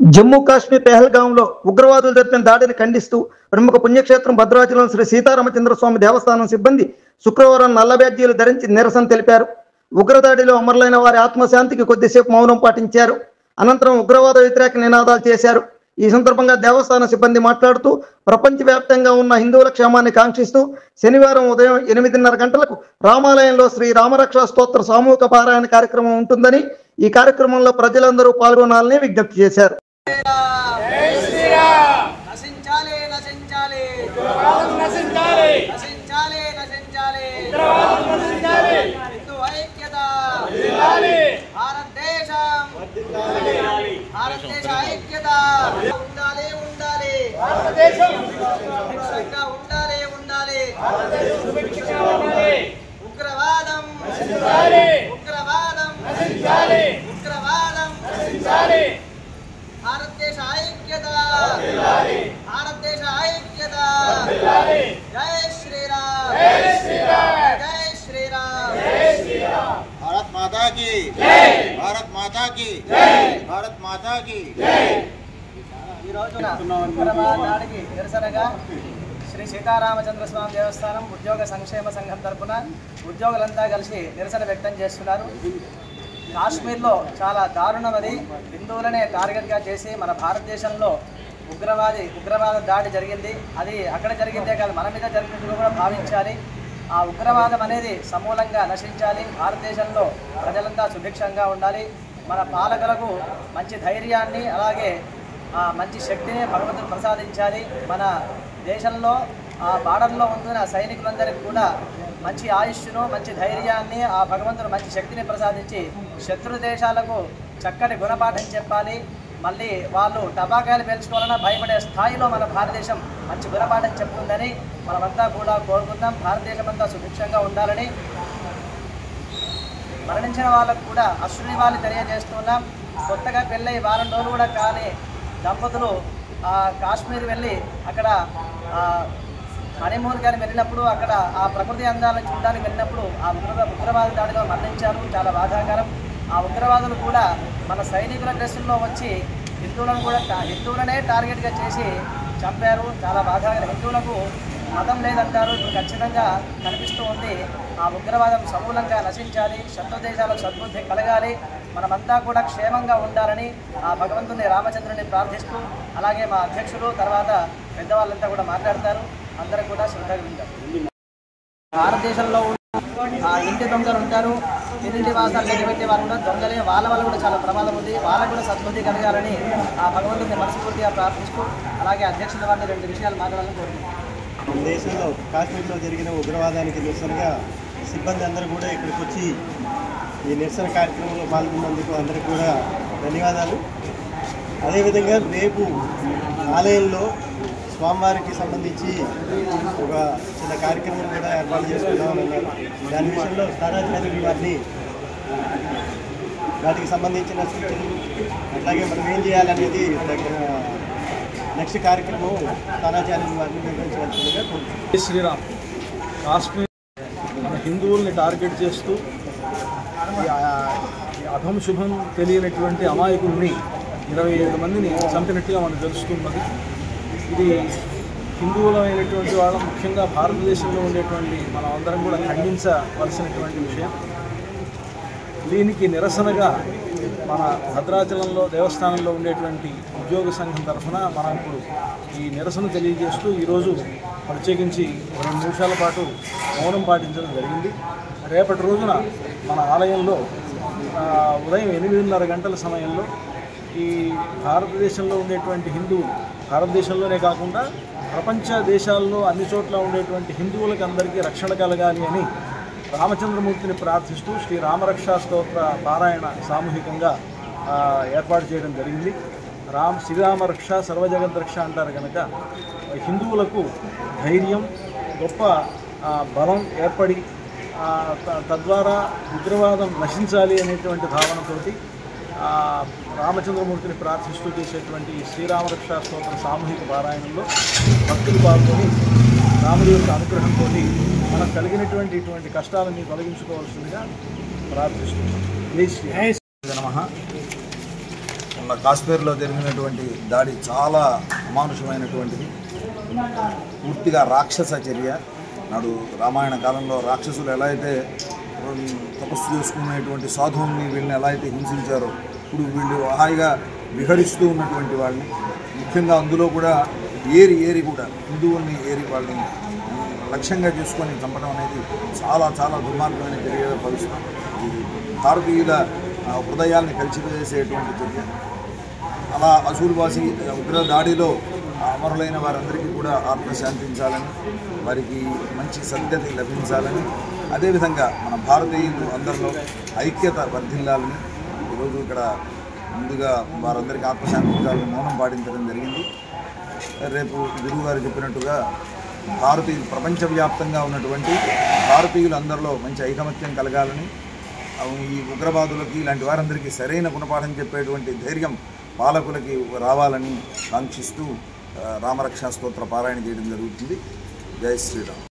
జమ్మూ కాశ్మీర్ పెహల్గాంలో ఉగ్రవాదులు జరిపిన దాడిని ఖండిస్తూ ప్రముఖ పుణ్యక్షేత్రం భద్రాచలం శ్రీ సీతారామచంద్ర స్వామి దేవస్థానం సిబ్బంది శుక్రవారం నల్ల బ్యాడ్జీలు ధరించి నిరసన తెలిపారు. ఉగ్రదాడిలో అమరులైన వారి ఆత్మశాంతికి కొద్దిసేపు మౌనం పాటించారు. అనంతరం ఉగ్రవాద వ్యతిరేక నినాదాలు చేశారు. ఈ సందర్భంగా దేవస్థాన సిబ్బంది మాట్లాడుతూ ప్రపంచవ్యాప్తంగా ఉన్న హిందువుల క్షేమాన్ని కాంక్షిస్తూ శనివారం ఉదయం 8:30 గంటలకు రామాలయంలో శ్రీ రామరక్షా స్తోత్ర సామూహిక పారాయణ కార్యక్రమం ఉంటుందని, ఈ కార్యక్రమంలో ప్రజలందరూ పాల్గొనాలని విజ్ఞప్తి చేశారు. भारत माता की भारत माता की నిరసనగా శ్రీ సీతారామచంద్ర స్వామి దేవస్థానం ఉద్యోగ సంక్షేమ సంఘం తరపున ఉద్యోగులంతా కలిసి నిరసన వ్యక్తం చేస్తున్నారు. కాశ్మీర్లో చాలా దారుణమది. హిందువులనే టార్గెట్గా చేసి మన భారతదేశంలో ఉగ్రవాద దాడి జరిగింది. అది అక్కడ జరిగిందే కాదు, మన మీద జరిగినట్టు కూడా భావించాలి. ఆ ఉగ్రవాదం అనేది సమూలంగా నశించాలి. భారతదేశంలో ప్రజలంతా సుభిక్షంగా ఉండాలి. మన పాలకులకు మంచి ధైర్యాన్ని అలాగే మంచి శక్తిని భగవంతుడు ప్రసాదించాలి. మన దేశంలో ఆ బార్డర్లో ఉంటున్న సైనికులందరికీ కూడా మంచి ఆయుష్ను మంచి ధైర్యాన్ని ఆ భగవంతుడు మంచి శక్తిని ప్రసాదించి శత్రు దేశాలకు చక్కటి గుణపాఠం చెప్పాలి. మళ్ళీ వాళ్ళు టబాకాయలు పేల్చుకోవాలన్నా భయపడే స్థాయిలో మన భారతదేశం మంచి గుణపాఠం చెప్తుందని మనమంతా కూడా కోరుకుందాం. భారతదేశం అంతా సుభిక్షంగా ఉండాలని మరణించిన వాళ్ళకు కూడా అశ్రునివాళి తెలియజేస్తున్నాం. కొత్తగా పెళ్ళై వారం రోజులు కూడా కానీ దంపతులు కాశ్మీర్ వెళ్ళి అక్కడ హనీమూన్ కానీ వెళ్ళినప్పుడు అక్కడ ఆ ప్రకృతి అందాలను చూడడానికి వెళ్ళినప్పుడు ఆ ఉగ్రవాద దాడిలో మరణించారు. చాలా బాధాకరం. ఆ ఉగ్రవాదులు కూడా మన సైనికుల డ్రెస్సుల్లో వచ్చి హిందువులనే టార్గెట్గా చేసి చంపారు. చాలా బాధాకరం. హిందువులకు మతం లేదంటారు, ఇప్పుడు ఖచ్చితంగా కనిపిస్తూ ఉంది. ఆ ఉగ్రవాదం సమూలంగా నశించాలి. శత్రు దేశాలకు సద్బుద్ధి కలగాలి. మనమంతా కూడా క్షేమంగా ఉండాలని ఆ భగవంతుని రామచంద్రుని ప్రార్థిస్తూ అలాగే మా అధ్యక్షులు తర్వాత పెద్దవాళ్ళంతా కూడా మాట్లాడతారు. అందరూ కూడా శ్రద్ధగా ఉంటారు. భారతదేశంలో ఇంటి దొంగలు ఉంటారు, ఇంటి వాసాలు నిలబెట్టే వారు కూడా దొంగలే. వాళ్ళ వల్ల కూడా చాలా ప్రమాదం ఉంది. వాళ్ళకు కూడా సద్బుద్ధి కలగాలని ఆ భగవంతుని మనస్ఫూర్తిగా ప్రార్థిస్తూ అలాగే అధ్యక్షుల వారిని 2 విషయాలు మాట్లాడాలని కోరుకుంటున్నాను. దేశంలో కాశ్మీర్లో జరిగిన ఉగ్రవాదానికి నిరసనగా సిబ్బంది అందరూ కూడా ఇక్కడికి వచ్చి ఈ నిరసన కార్యక్రమంలో పాల్గొన్నందుకు అందరికీ కూడా ధన్యవాదాలు. అదేవిధంగా రేపు ఆలయంలో స్వామివారికి సంబంధించి ఒక చిన్న కార్యక్రమం కూడా ఏర్పాటు చేసుకుందామని అన్నారు. దాని విషయంలో స్థానాచార్యులు వారిని వాటికి సంబంధించిన సూచనలు అట్లాగే మనం ఏం చేయాలనేది నెక్స్ట్ కార్యక్రమం స్థానాచార్యులు వారిని నిర్వహించవలసిందిగా కోరుతున్నాను. శ్రీరామ్ కాశ్మీర్ మన హిందువుల్ని టార్గెట్ చేస్తూ అధం శుభం తెలియనటువంటి అమాయకుల్ని 27 మందిని చంపినట్టుగా మనకు తెలుస్తున్నది. ఇది హిందువులమైనటువంటి వాళ్ళ ముఖ్యంగా భారతదేశంలో ఉండేటువంటి మనం అందరం కూడా ఖండించవలసినటువంటి విషయం. దీనికి నిరసనగా మన భద్రాచలంలో దేవస్థానంలో ఉండేటువంటి ఉద్యోగ సంఘం తరఫున మనం ఇప్పుడు ఈ నిరసన తెలియజేస్తూ ఈరోజు ప్రత్యేకించి 2 నిమిషాల పాటు మౌనం పాటించడం జరిగింది. రేపటి రోజున మన ఆలయంలో ఉదయం 8:30 గంటల సమయంలో ఈ భారతదేశంలో ఉండేటువంటి హిందువులు, భారతదేశంలోనే కాకుండా ప్రపంచ దేశాల్లో అన్ని చోట్ల ఉండేటువంటి హిందువులకు అందరికీ రక్షణ కలగాలి అని రామచంద్రమూర్తిని ప్రార్థిస్తూ శ్రీ రామరక్షా స్తోత్ర పారాయణ సామూహికంగా ఏర్పాటు చేయడం జరిగింది. శ్రీరామరక్ష సర్వజగద్రక్ష అంటారు కనుక హిందువులకు ధైర్యం గొప్ప బలం ఏర్పడి తద్వారా ఉగ్రవాదం నశించాలి అనేటువంటి భావనతోటి రామచంద్రమూర్తిని ప్రార్థిస్తూ చేసేటువంటి శ్రీరామరక్షా స్తోత్ర సామూహిక పారాయణంలో భక్తులు పాల్గొని రాముడి యొక్క అనుగ్రహంతో మనకు కలిగినటువంటి ఇటువంటి కష్టాలని తొలగించుకోవాల్సిందిగా ప్రార్థిస్తున్నాం. జై శ్రీ నమః. మొన్న కాశ్మీర్లో జరిగినటువంటి దాడి చాలా అమానుషమైనటువంటిది, పూర్తిగా రాక్షస చర్య. నాడు రామాయణ కాలంలో రాక్షసులు ఎలా అయితే తపస్సు చేసుకునేటువంటి సాధువుల్ని వీళ్ళని ఎలా అయితే హింసించారో, ఇప్పుడు వీళ్ళు హాయిగా విహరిస్తూ ఉన్నటువంటి వాళ్ళని, ముఖ్యంగా అందులో కూడా ఏరి కూడా హిందువుల్ని వాళ్ళని లక్ష్యంగా చేసుకొని చంపడం అనేది చాలా చాలా దుర్మార్గమైన చర్యగా భావిస్తాం. ఇది భారతీయుల హృదయాల్ని కలిసివేసేటువంటి చర్య. అలా అసూల్బాసి ఉగ్ర దాడిలో అమరులైన వారందరికీ కూడా ఆత్మ శాంతించాలని, వారికి మంచి సద్గతి లభించాలని, అదేవిధంగా మన భారతీయులు అందరిలో ఐక్యత వర్ధిల్లాలని ఈరోజు ఇక్కడ ముందుగా వారందరికీ ఆత్మశాంతించాలని మౌనం పాటించడం జరిగింది. రేపు గురువు గారు చెప్పినట్టుగా భారతీయులు ప్రపంచవ్యాప్తంగా ఉన్నటువంటి భారతీయులందరిలో మంచి ఐకమత్యం కలగాలని, ఈ ఉగ్రవాదులకి ఇలాంటి వారందరికీ సరైన గుణపాఠం చెప్పేటువంటి ధైర్యం పాలకులకి రావాలని కాంక్షిస్తూ రామరక్షా స్తోత్ర పారాయణ చేయడం జరుగుతుంది. జై శ్రీరామ్.